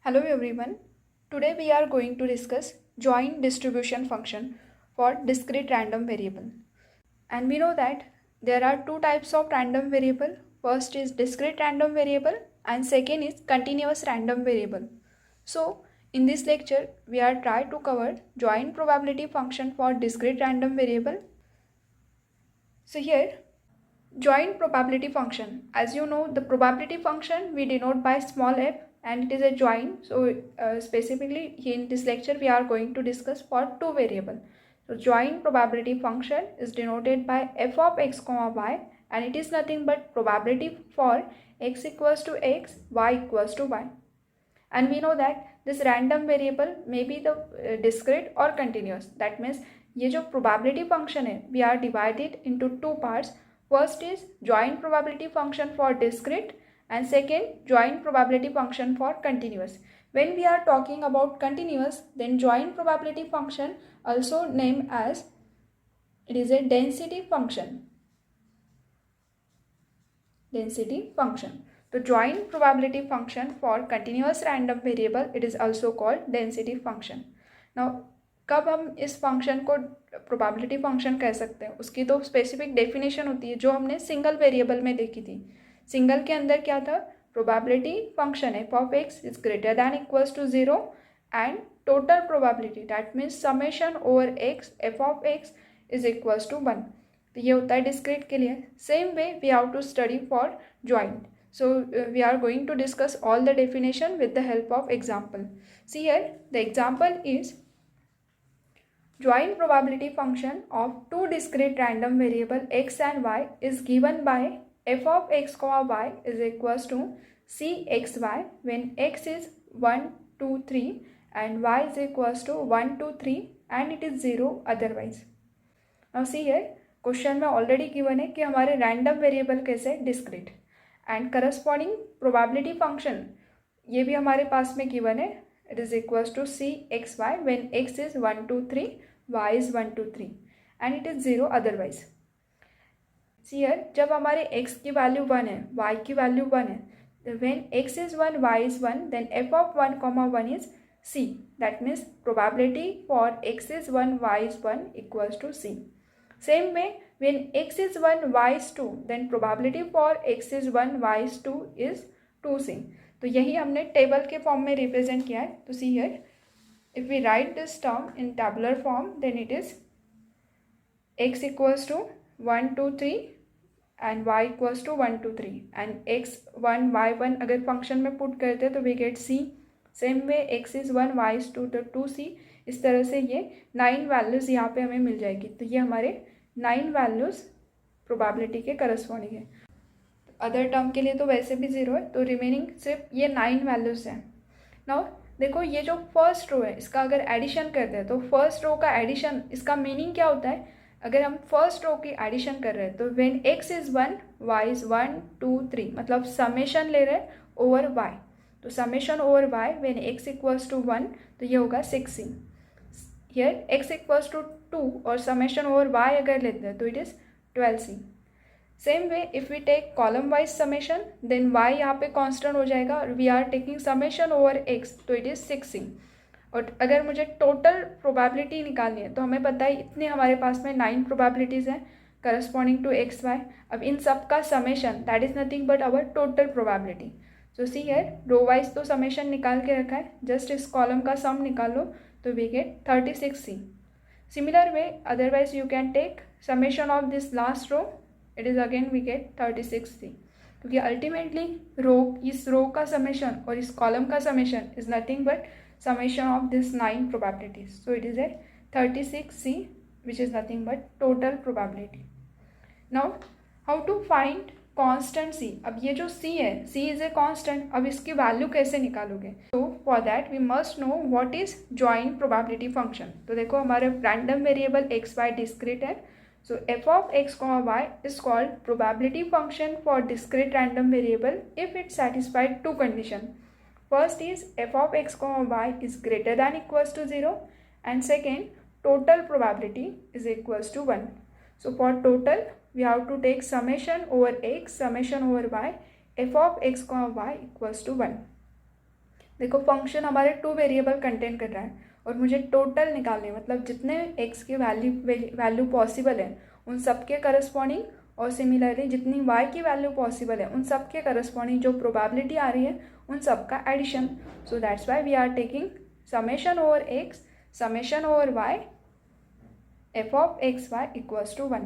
Hello everyone. Today we are going to discuss joint distribution function for discrete random variable. And we know that there are two types of random variable. First is discrete random variable and second is continuous random variable. So in this lecture we are trying to cover joint probability function for discrete random variable. So here joint probability function. As you know, the probability function we denote by small f and it is a joint. So specifically in this lecture we are going to discuss for two variable. So joint probability function is denoted by f of x comma y and it is nothing but probability for x equals to x, y equals to y. And we know that this random variable may be the discrete or continuous. That means ये जो probability function है we are divided into two parts. First is joint probability function for discrete and second joint probability function for continuous. When we are talking about continuous, then joint probability function also named as it is a density function. The joint probability function for continuous random variable it is also called density function. Now कब हम इस function को probability function कह सकते हैं, उसकी तो specific definition होती है जो हमने सिंगल वेरिएबल में देखी थी. सिंगल के अंदर क्या था, probability function f of x is greater than equals to 0 and total probability that means summation over x f of x is equals to 1. तो ये होता है डिस्क्रीट के लिए. Same way we have to study for joint. So we are going to discuss all the definition with the help of example. See here the example is joint probability function of two discrete random variable x and y is given by f of x comma y is equals to cxy when x is 1, 2, 3 and y is equals to 1, 2, 3 and it is 0 otherwise. Now see here question में already given है कि हमारे random variable कैसे discrete and corresponding probability function ये भी हमारे पास में गिवन है. It is equals to c x y when x is 1, 2, 3 y is 1, 2, 3 and it is 0 otherwise. See here जब हमारे x की वैल्यू 1 है, y की वैल्यू 1 है, when x is 1, y is 1 then f of 1 comma 1 is c. That means probability for x is 1, y is 1 equals to c. Same way when x is 1, y is 2 then probability for x is 1, y is 2 is 2c. तो यही हमने table के form में represent किया है. तो see here if we write this term in tabular form then it is x equals to 1, 2, 3 and y equals to 1, 2, 3 and x 1, y 1 अगर function में पुट करते हैं तो we get c. Same way x is 1, y is 2 तो 2c. इस तरह से ये 9 वैल्यूज़ यहाँ पे हमें मिल जाएगी. तो ये हमारे 9 वैल्यूज़ प्रोबेबिलिटी के करस्पॉन्डिंग है. अदर टर्म के लिए तो वैसे भी 0 है तो रिमेनिंग सिर्फ ये 9 वैल्यूज़ हैं. नाउ देखो ये जो फर्स्ट रो है इसका अगर एडिशन करते हैं तो फर्स्ट रो का एडिशन इसका मीनिंग क्या होता है. अगर हम फर्स्ट रो की एडिशन कर रहे हैं तो when x is 1, y is 1, 2, 3 मतलब समेशन ले रहे हैं ओवर y. तो summation over y when x equals to 1 तो ये होगा 6c. Here x equals to 2 और समेशन ओवर y अगर लेते हैं तो it is 12c. Same way if we take column wise summation then y यहाँ पे कांस्टेंट हो जाएगा और we are taking summation over x तो इट इज़ 6c. और अगर मुझे टोटल प्रोबेबिलिटी निकालनी है तो हमें पता है इतने हमारे पास में 9 प्रोबेबिलिटीज़ हैं करस्पॉन्डिंग टू एक्स वाई. अब इन सब का summation that is nothing but our total probability. So see here row wise तो समेशन निकाल के रखा है, जस्ट इस कॉलम का सम निकाल लो तो we get 36c. Similar way otherwise you can take summation of this last row it is again we get 36c. क्योंकि अल्टीमेटली रो इस रो का समेशन और इस कॉलम का summation is nothing but summation of this 9 probabilities. So it is a 36c which is nothing but total probability. Now how to find constant c. अब ये जो c है c is a constant. अब इसकी value कैसे निकालोगे. So for that we must know what is joint probability function. तो देखो हमारे random variable x y discrete है. So f of x comma y is called probability function for discrete random variable if it satisfied two conditions. First is f of x comma y is greater than equals to 0 and second total probability is equals to 1. So for total we have to take summation over x summation over y f of x comma y equals to 1. देखो function हमारे 2 variable contain कर रहा है और मुझे total निकालने, मतलब जितने x की वैल्यू पॉसिबल है उन सब के करस्पॉन्डिंग, और सिमिलरली जितनी y की वैल्यू पॉसिबल है उन सब के करस्पॉन्डिंग जो प्रोबेबिलिटी आ रही है उन सब का addition. So that's why we are taking summation over x, summation over y, f of x y equals to 1.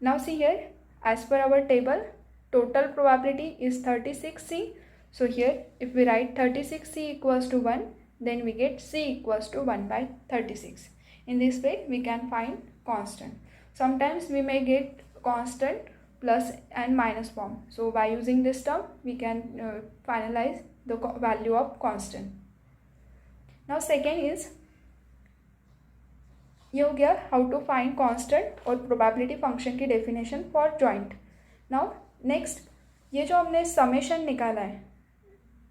Now see here, as per our table, total probability is 36c. So here, if we write 36c equals to 1, then we get c equals to 1 by 36. In this way, we can find constant. Sometimes we may get constant plus and minus form. So by using this term, we can finalize the value of constant. Now second is, ये हो गया how to find constant और probability function की definition for joint. Now next, ये जो हमने summation निकाला है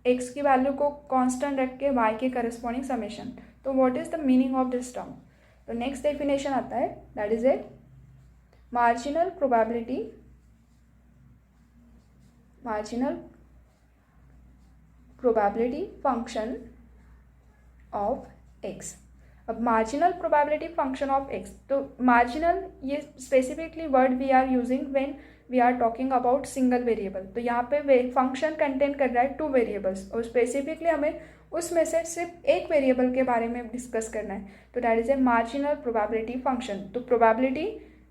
x की वैल्यू को कांस्टेंट रख के y के करस्पॉन्डिंग समेशन, तो what is the meaning of this term. तो नेक्स्ट डेफिनेशन आता है, that is a marginal probability function of x. अब marginal probability function of x, तो मार्जिनल ये specifically word we are using when we are talking about single variable. तो यहाँ पे function contain कर रहा है 2 वेरिएबल्स और स्पेसिफिकली हमें उसमें से सिर्फ एक वेरिएबल के बारे में डिस्कस करना है. तो that is a marginal probability function. तो probability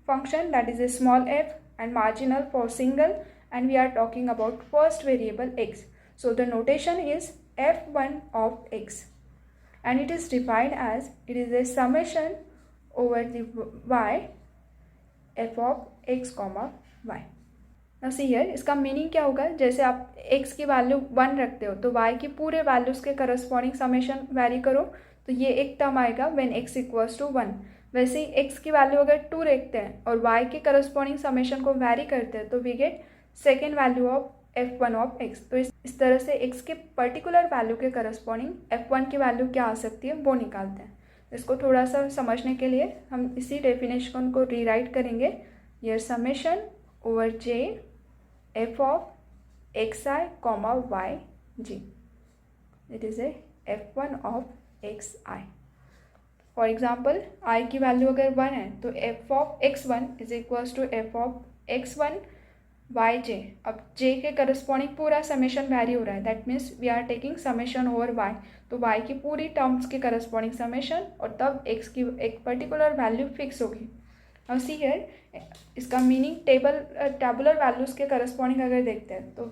function that is a small f and marginal for single, and we are talking about first variable x. So the notation is f1 of x. And it is defined as, it is a summation over the y f of x comma y. Now see here, इसका meaning क्या होगा, जैसे आप x की value 1 रखते हो तो y की पूरे वैल्यूज़ के करस्पॉन्डिंग समेशन वैरी करो, तो ये एक टर्म आएगा व्हेन x इक्वल्स टू 1. वैसे ही x की वैल्यू अगर 2 रखते हैं और y के करस्पॉन्डिंग समेशन को वैरी करते हैं तो we get second value of f1 of x. तो इस तरह से x के पर्टिकुलर वैल्यू के करस्पॉन्डिंग f1 की वैल्यू क्या आ सकती है वो निकालते हैं. इसको थोड़ा सा समझने के लिए हम इसी डेफिनेशन को रीराइट करेंगे. Your summation over j f of xi comma y g, it is a f1 of xi. For example i की वैल्यू अगर 1 है तो f of x1 is equals to f of x1 Y J. अब j के corresponding पूरा summation vary हो रहा है, that means we are taking summation over y. तो y की पूरी टर्म्स के करस्पॉन्डिंग समेशन और तब x की एक पर्टिकुलर वैल्यू फिक्स होगी. अब सी हियर, इसका मीनिंग टेबुलर वैल्यूज़ के करस्पॉन्डिंग अगर देखते हैं तो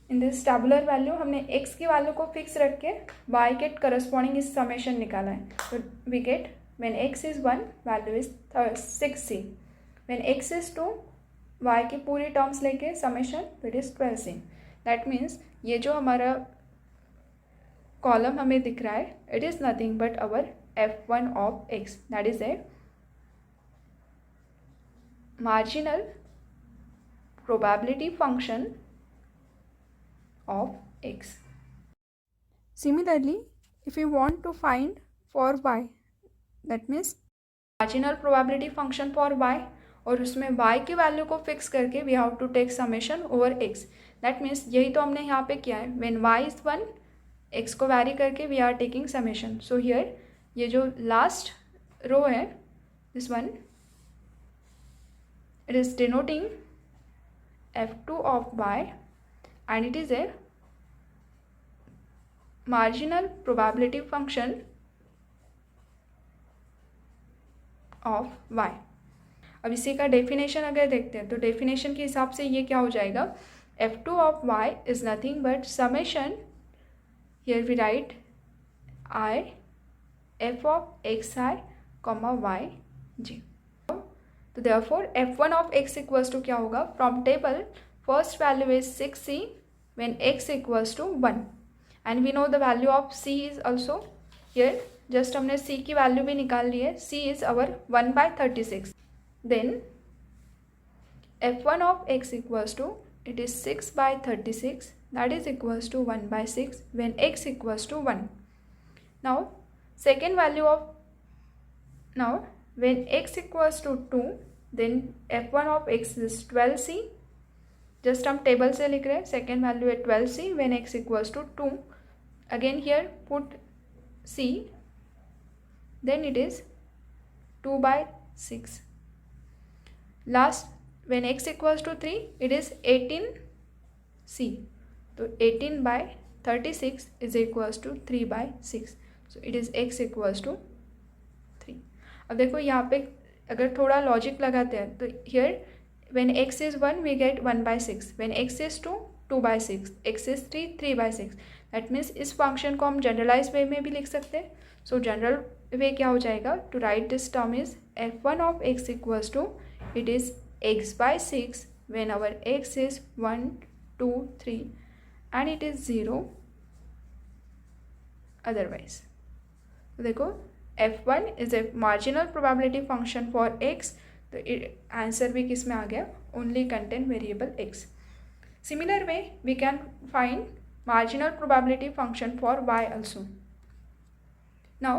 इन दिस टेबुलर वैल्यू हमने x की वैल्यू को फिक्स रख के y के करस्पॉन्डिंग इस समेशन निकाला है. तो we get when x is 1 value is 6c, when x is 2 y की पूरी टर्म्स लेके summation it is 12c. That means ये जो हमारा कॉलम हमें दिख रहा है it is nothing but our f1 of x, that is a marginal probability function of x. Similarly, if you want to find for y, that means marginal probability function for y, और उसमें y की value को fix करके we have to take summation over x. That means यही तो हमने यहाँ पे किया है, व्हेन y इज़ 1 x को वैरी करके we are taking summation. So here ये जो लास्ट रो है this one, it is denoting f2 of y and it is a marginal probability function of y. अब इसी का डेफिनेशन अगर देखते हैं तो डेफिनेशन के हिसाब से ये क्या हो जाएगा, f2 of y is nothing but summation, here we write i f of xi comma y g. तो therefore f1 of x equals to क्या होगा, from table first value is 6c when x equals to 1 and we know the value of c is also here, just हमने c की value भी निकाल ली है, c is our 1 by 36. Then f1 of x equals to, it is 6 by 36, that is equals to 1 by 6 when x equals to 1. Now second value of, now when x equals to 2 then f1 of x is 12c. Just हम table से लिख रहे हैं, second value है 12c when x equals to 2. again here put c, then it is 2 by 6. Last, when x equals to 3, it is 18c. So 18 by 36 is equals to 3 by 6. So it is x equals to 3. अब देखो यहाँ पे अगर थोड़ा logic लगाते हैं तो here when x is 1 we get 1 by 6, when x is 2 2 by 6, x is 3 3 by 6. That means इस फंक्शन को हम जनरलाइज वे में भी लिख सकते हैं. सो जनरल वे क्या हो जाएगा, to write this term is f1 of x equals to it is x by 6 when our x is 1 2 3 and it is 0 otherwise. तो देखो f1 is a marginal probability function for x. तो answer भी किस में आ गया, only contain variable x. Similar way we can find marginal probability function for y also. Now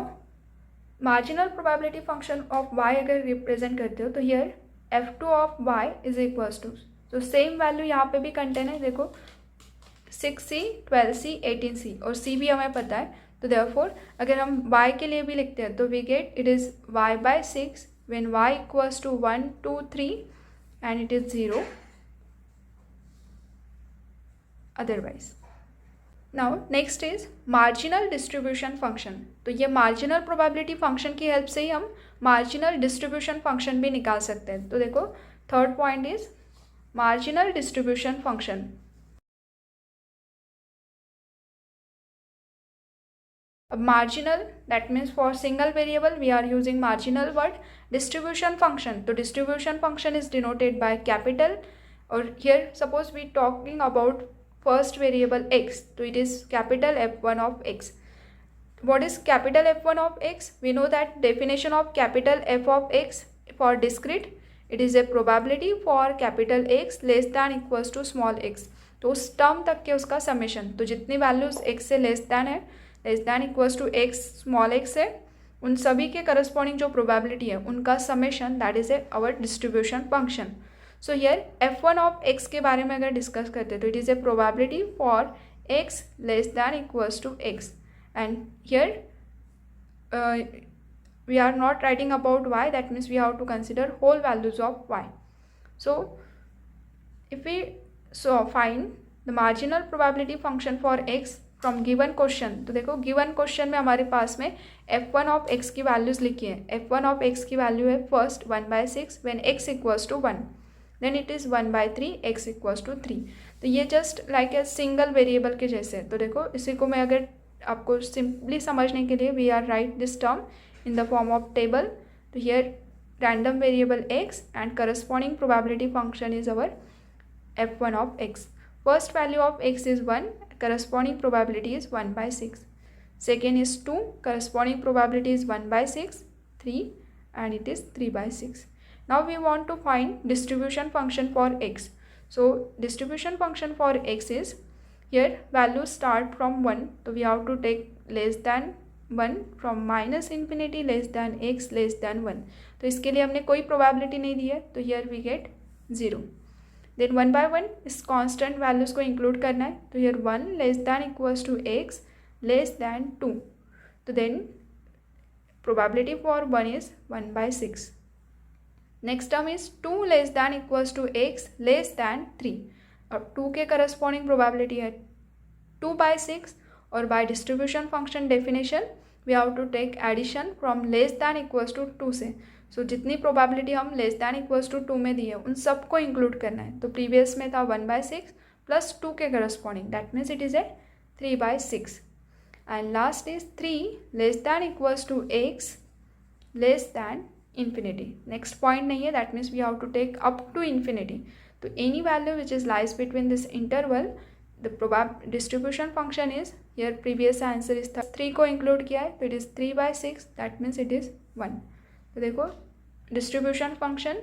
marginal probability function of y अगर represent करते हो तो here f2 of y is equals to, तो सेम वैल्यू यहाँ पे भी contain है. देखो 6c 12c 18c और c भी हमें पता है. तो therefore अगर हम y के लिए भी लिखते हैं तो we get it is y by 6 when y equals to 1 2 3 and it is 0 otherwise. Now next is marginal distribution function. तो ये मार्जिनल प्रोबेबिलिटी फंक्शन की हेल्प से ही हम मार्जिनल डिस्ट्रीब्यूशन फंक्शन भी निकाल सकते हैं. तो देखो third point is marginal distribution function. अब marginal that means for single variable we are using marginal word. Distribution function, तो distribution function is denoted by capital. और here suppose we talking about first variable x, so it is capital F1 of x. What is capital F1 of x? We know that definition of capital F of x for discrete, it is a probability for capital X less than equals to small x. तो उस term तक के उसका summation, तो जितनी values x से less than है, less than equals to x small x है, उन सभी के करस्पॉन्डिंग जो प्रोबेबिलिटी है उनका summation, that is a our distribution function. So here f1 of x के बारे में अगर डिस्कस करते हैं तो it is a probability for x less than equals to x. And here we are not writing about y, that means we have to consider whole values of y. So if we find the marginal probability function for x from given question. तो देखो given question में हमारे पास में f1 of x की values लिखी है. f1 of x की वैल्यू है first 1 by 6 when x equals to 1, then it is 1 by 3 x equals to 3. तो ये just like a single variable के जैसे है. तो देखो इसी को मैं अगर आपको सिंपली समझने के लिए we are write this term in the form of table. तो here random variable x and corresponding probability function is our f1 of x. First value of x is 1, corresponding probability is 1 by 6. Second is 2, corresponding probability is 1 by 6. 3 and it is 3 by 6. Now we want to find distribution function for x. So distribution function for x is, here values start from 1, so we have to take less than 1, from minus infinity less than x less than 1. तो इसके लिए हमने कोई probability नहीं दी है, तो here we get 0. Then 1 by 1 इस constant values को include करना है. तो here 1 less than equals to x less than 2. तो then probability for 1 is 1 by 6. Next term is 2 less than equals to x less than 3. अब 2 के corresponding probability है 2 by 6 और by distribution function definition we have to take addition from less than equals to 2 से. सो जितनी probability हम less than equals to 2 में दी है उन सबको इंक्लूड करना है. तो प्रीवियस में था 1 by 6 प्लस 2 के corresponding, that means it is a 3 by 6. And last is 3 less than equals to x less than infinity. Next point नहीं है, that means we have to take up to infinity. तो any value which is lies between this interval, the distribution function is, here previous answer is 3 को include किया है, तो it is 3 by 6, that means it is 1. तो देखो distribution function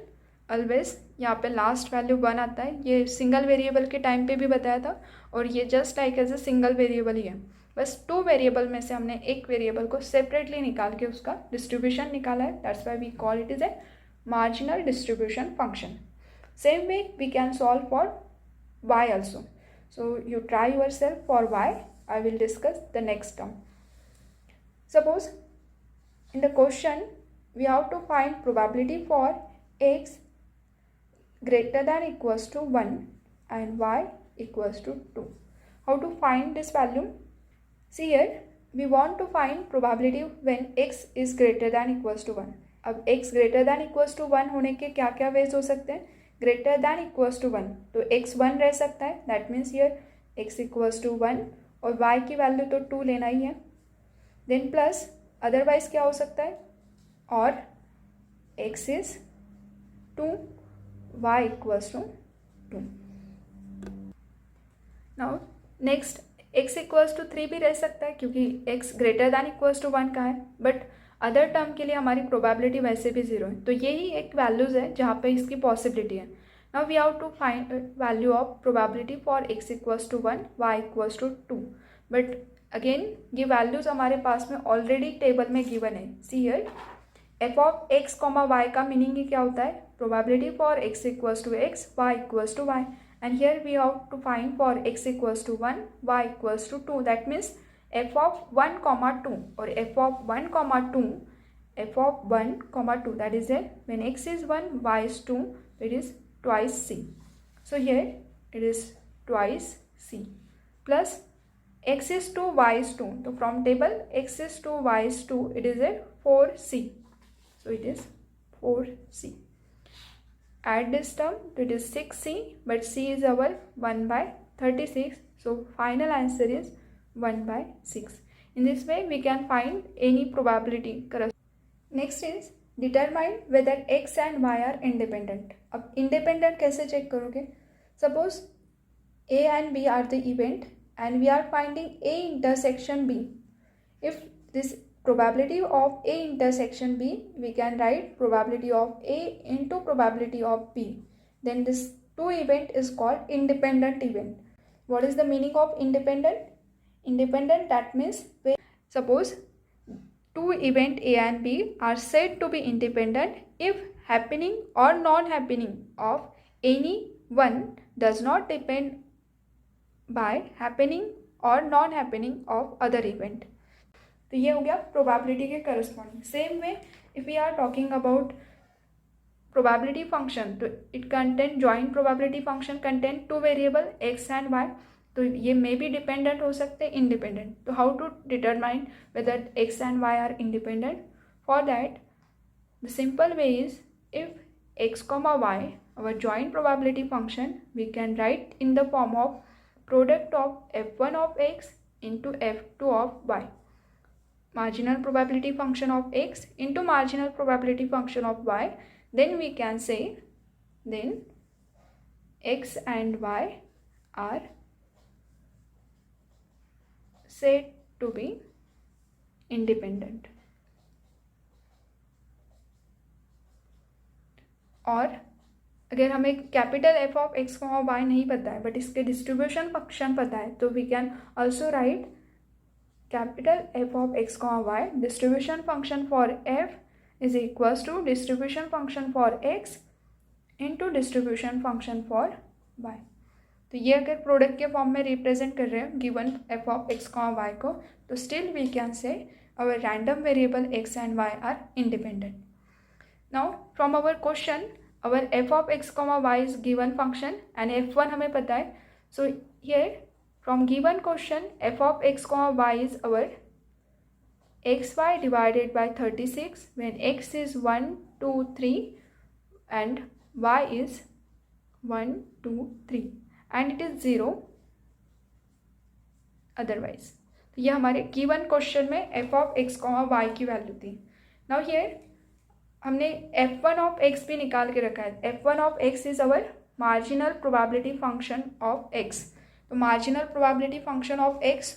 always यहाँ पे last value 1 आता है. ये सिंगल वेरिएबल के टाइम पे भी बताया था और ये just like as a single variable ही है. बस 2 वेरिएबल में से हमने एक वेरिएबल को सेपरेटली निकाल के उसका डिस्ट्रीब्यूशन निकाला है. That's why we call it is a marginal distribution function. Same way we can solve for y also. So you try yourself for y. I will discuss the next term. Suppose in the question we have to find probability for x greater than equals to 1 and y equals to 2. How to find this value? See here, we want to find probability when x is greater than equals to 1. अब x greater than equals to 1 होने के क्या क्या veg हो सकते हैं? Greater than equals to 1, तो x 1 रह सकता है, that means here x equals to 1 और y की वैल्यू तो 2 लेना ही है. Then plus अदरवाइज क्या हो सकता है? और x is 2, y equals to 2. Now next x equals to 3 भी रह सकता है क्योंकि x greater than equals to 1 का है, बट अदर टर्म के लिए हमारी प्रोबेबिलिटी वैसे भी 0 है, तो यही एक वैल्यूज़ है जहाँ पे इसकी पॉसिबिलिटी है. Now we have to find value of probability for x equals to 1, y equals to 2. But again ये वैल्यूज़ हमारे पास में ऑलरेडी टेबल में गिवन है. See here f of x comma y का मीनिंग ही क्या होता है? Probability for x equals to x, y equals to y. And here we have to find for x equals to 1, y equals to 2. That means f of 1 comma 2 or f of 1 comma 2, f of 1 comma 2, that is it. When x is 1, y is 2, it is twice c. So here it is twice c plus x is 2, y is 2. So from table x is 2, y is 2, it is a 4c. So it is 4c. Add this term, it is 6c, but c is our 1 by 36. So final answer is 1 by 6. In this way we can find any probability. Next is determine whether x and y are independent. अब independent कैसे check करोगे? Suppose a and b are the event and we are finding a intersection b. If this probability of a intersection b, we can write probability of a into probability of b. Then this two event is called independent event. What is the meaning of independent? Independent, that means suppose two event a and b are said to be independent if happening or non-happening of any one does not depend by happening or non-happening of other event. तो ये हो गया probability के corresponding. Same way if we are talking about probability function, तो it contain joint probability function contain two variable x and Y. तो ये may be dependent हो सकते हैं, इंडिपेंडेंट. तो how to determine whether x and y are independent? For that the simple way is if x comma y our joint probability function, we can write in the form of product of f1 of x into f2 of y. Marginal probability function of x into marginal probability function of y. Then we can say then x and y are said to be independent. और अगर हमें capital F of x comma y नहीं पता है but इसके distribution function पता है, तो we can also write capital F of x comma y distribution function for f is equals to distribution function for x into distribution function for y. तो ये अगर प्रोडक्ट के फॉर्म में represent कर रहे हैं given f of x comma y को, तो still we can say our random variable x and y are independent. Now from our question our f of x comma y is given function and f1 हमें पता है. So here from given question f of x comma y is our xy divided by 36 when x is 1 2 3 and y is 1 2 3 and it is 0 otherwise. तो ये हमारे given question में f of x comma y की value थी. Now here हमने f1 of x भी निकाल के रखा है. f1 of x is our marginal probability function of x. तो marginal probability function of x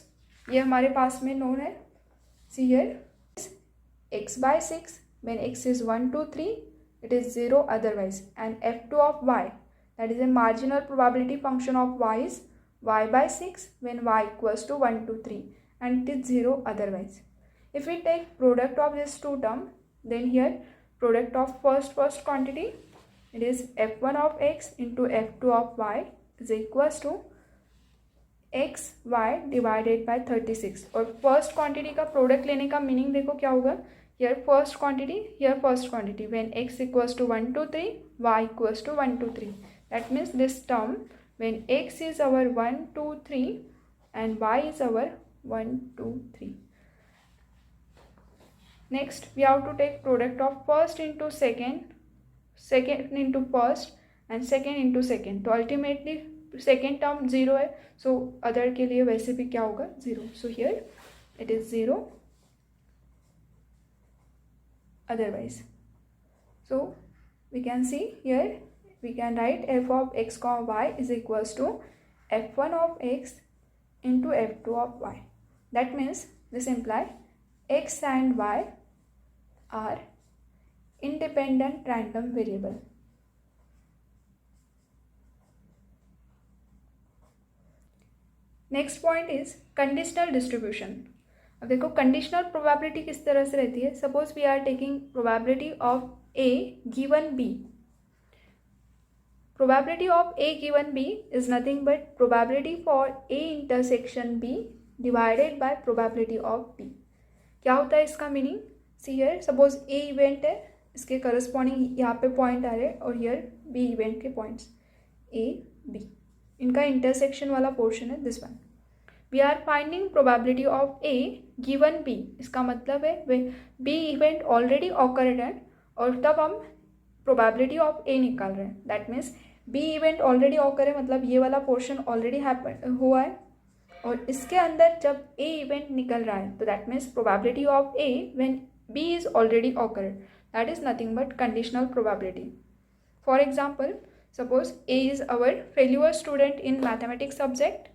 ये हमारे पास में नोन है. See here x by 6 when x is 1 2 3 it is 0 otherwise. And f2 of y that is a marginal probability function of y is y by 6 when y equals to 1 2 3 and it is 0 otherwise. If we take product of this two term, then here product of first quantity, it is f1 of x into f2 of y is equals to x y divided by 36। और first quantity का product लेने का meaning देखो क्या होगा, here first quantity, here first quantity, when x equals to 1 2 3, y equals to 1 2 3, that means this term when x is our 1 2 3 and y is our 1 2 3. Next we have to take product of first into second, second into first and second into second. तो ultimately second term 0 है, so other के लिए वैसे भी क्या होगा 0. So here it is 0 otherwise. So we can see here we can write f of x comma y is equals to f1 of x into f2 of y. That means this implies x and y are independent random variable. Next point is conditional distribution. अब देखो conditional probability किस तरह से रहती है. Suppose we are taking probability of a given b. Probability of a given b is nothing but probability for a intersection b divided by probability of b. क्या होता है इसका meaning, see here suppose a event है, इसके corresponding यहाँ पे point आ रहे हैं और हियर b इवेंट के पॉइंट्स a b, इनका इंटरसेक्शन वाला पोर्शन है this one. We are finding probability of a given b. इसका मतलब है b इवेंट ऑलरेडी ऑकर्ड है और तब हम प्रोबेबिलिटी ऑफ a निकाल रहे हैं. That means b event already occur है, मतलब ये वाला पोर्शन ऑलरेडी हैपन हुआ है और इसके अंदर जब a इवेंट निकल रहा है तो that means probability of a when b is already awkward, that is nothing but conditional probability. For example suppose a is our failure student in mathematics subject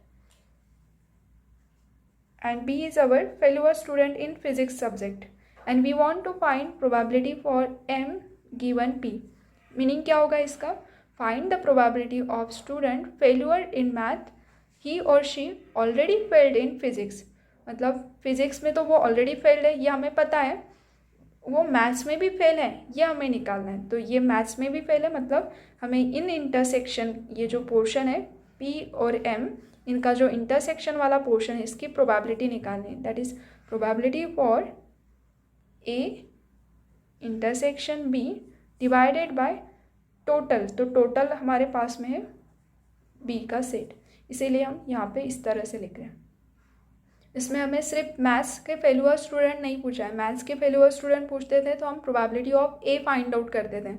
and b is our failure student in physics subject and we want to find probability for m given p. Meaning क्या होगा इसका, find the probability of student failure in math he or she already failed in physics. मतलब physics में तो वो already failed है ये हमें पता है, वो मैथ्स में भी फेल है ये हमें निकालना है. तो ये मैथ्स में भी फेल है, मतलब हमें इन इंटरसेक्शन ये जो पोर्शन है p और m इनका जो इंटरसेक्शन वाला पोर्शन है इसकी प्रोबेबिलिटी निकालनी है. That is probability for a intersection b divided by total. तो टोटल हमारे पास में है b का सेट, इसीलिए हम यहाँ पे इस तरह से लिख रहे हैं. इसमें हमें सिर्फ मैथ्स के फेल्यूअर स्टूडेंट नहीं पूछा है, मैथ्स के फेल्यूअर स्टूडेंट पूछते थे तो हम probability of a find out करते थे.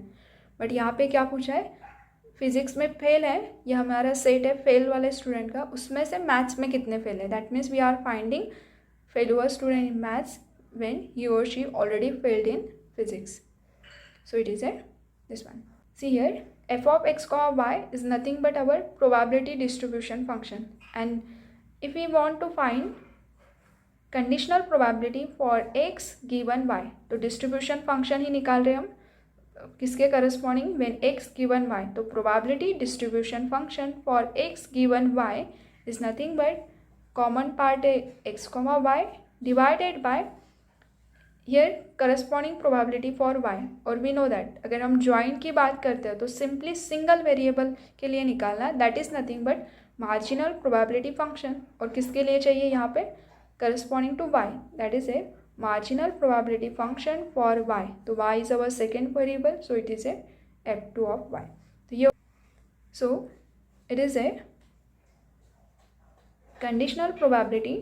बट यहाँ पे क्या पूछा है, फिजिक्स में फेल है, ये हमारा सेट है फेल वाले स्टूडेंट का, उसमें से मैथ्स में कितने फेल है. That means we are finding failure student in maths when he और she already failed in physics. So it is a this one. See here f of x comma y is nothing but our probability distribution function and if we want to find conditional probability for x given y तो distribution function ही निकाल रहे हम किसके corresponding, when x given y. तो probability distribution function for x given y is nothing but common part है x comma y divided bye here corresponding probability for y. और we know that अगर हम join की बात करते हैं तो सिंपली सिंगल वेरिएबल के लिए निकालना, that is nothing but marginal probability function. और किसके लिए चाहिए यहाँ पे, corresponding to y, that is a marginal probability function for y. तो y is our second variable, so it is a f2 of y. तो ये so it is a conditional probability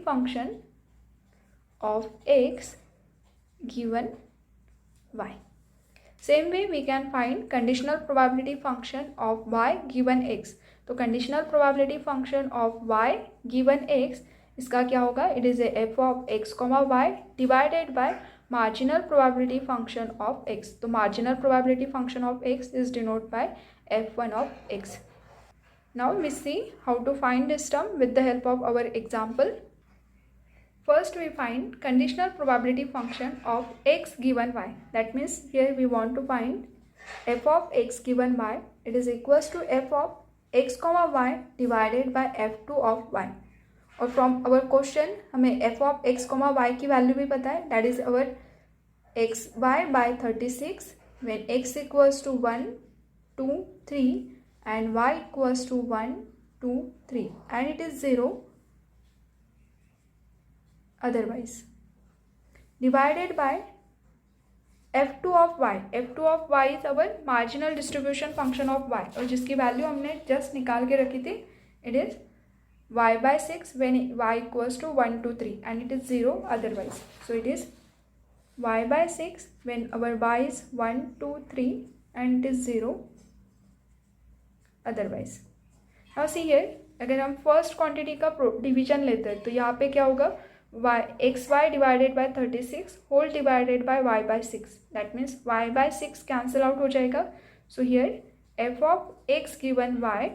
function of x given y. Same way we can find conditional probability function of y given x. तो conditional probability function of y given x इसका क्या होगा, it is a f of x comma y divided by marginal probability function of x. तो marginal probability function of x is denote by f1 of x. Now we see how to find this term with the help of our example. First we find conditional probability function of x given y. That means here we want to find f of x given y. It is equals to f of x comma y divided by f2 of y. और from our question हमें f of x comma y की value भी पता है, that is our xy by 36 when x equals to 1 2 3 and y equals to 1, 2, 3 and it is 0 otherwise, divided by f2 of y. f2 of y is our marginal distribution function of y और जिसकी value हमने just निकाल के रखी थी, it is y by 6 when y equals to 1, 2, 3 and it is 0 otherwise. So it is y by 6 when our y is 1, 2, 3 and it is 0 otherwise. Now see here, अगर हम first quantity का division लेते हैं तो यहाँ पे क्या होगा, x y divided by 36 whole divided by y by 6, that means y by 6 cancel out हो जाएगा. So here f of x given y,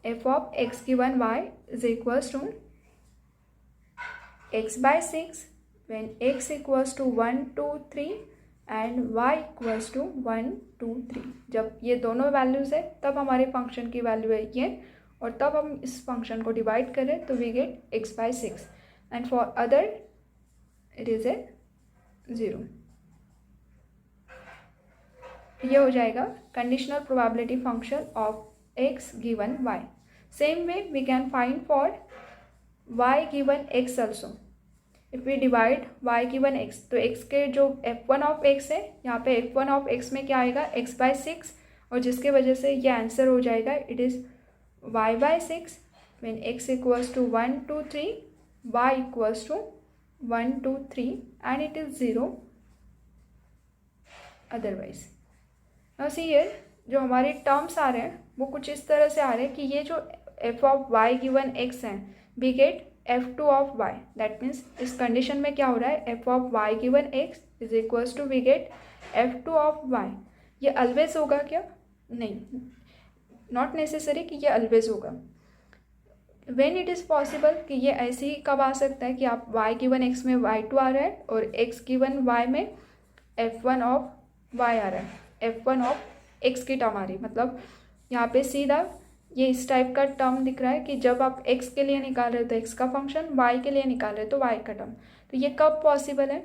f of x given y is equals to x by 6 when x equals to 1, 2, 3 and y equals to 1, 2, 3. जब ये दोनों values है तब हमारे function की value है ये, और तब हम इस फंक्शन को डिवाइड करें तो we get x by 6 and for other it is a 0. ये हो जाएगा conditional probability function of x given y. Same way we can find for y given x also. If we divide y given x तो x के जो f1 of x है, यहाँ पे f1 of x में क्या आएगा, x by 6, और जिसके वजह से ये आंसर हो जाएगा, it is y by 6 when x equals to 1, 2, 3, y equals to 1, 2, 3 and it is 0 otherwise. Now see here, जो हमारे टर्म्स आ रहे हैं वो कुछ इस तरह से आ रहे हैं कि ये जो f of y given x है, we get f2 of y. That means इस कंडीशन में क्या हो रहा है, f of y given x is equals to we get f2 of y. ये ऑलवेज होगा क्या, नहीं, नॉट नेसेसरी कि ये ऑलवेज होगा. व्हेन इट इज़ पॉसिबल कि ये ऐसे ही कब आ सकता है कि आप y गिवन x में y2 आ रहा है और x गिवन y में f1 ऑफ y आ रहा है, f1 ऑफ x की टर्म आ रही. मतलब यहाँ पे सीधा ये इस टाइप का टर्म दिख रहा है कि जब आप x के लिए निकाल रहे हो तो x का फंक्शन, y के लिए निकाल रहे हो तो y का टर्म. तो ये कब पॉसिबल है,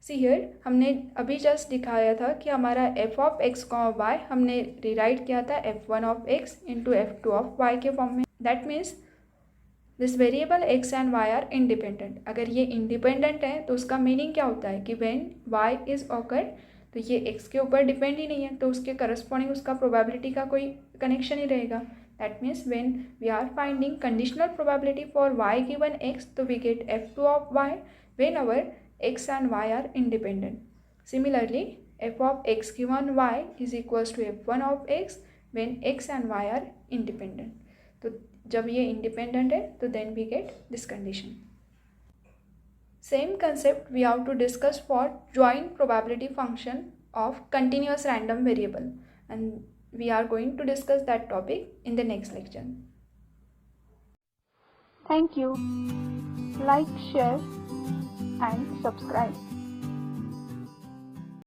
सी हियर हमने अभी जस्ट दिखाया था कि हमारा f ऑफ x y हमने रिराइट किया था f1 of x into f2 of y के फॉर्म में. That means this variable x and y are independent. अगर ये इंडिपेंडेंट है तो उसका मीनिंग क्या होता है कि व्हेन y इज ऑकर तो ये x के ऊपर डिपेंड ही नहीं है, तो उसके करस्पॉन्डिंग उसका प्रोबेबिलिटी का कोई कनेक्शन ही रहेगा. That means when we are finding conditional probability for y given x, so we get f2 of y when our x and y are independent. Similarly, f of x given y is equals to f1 of x when x and y are independent. तो जब ये independent है तो then we get this condition. Same concept we have to discuss for joint probability function of continuous random variable, and we are going to discuss that topic in the next lecture. Thank you. Like, share and subscribe.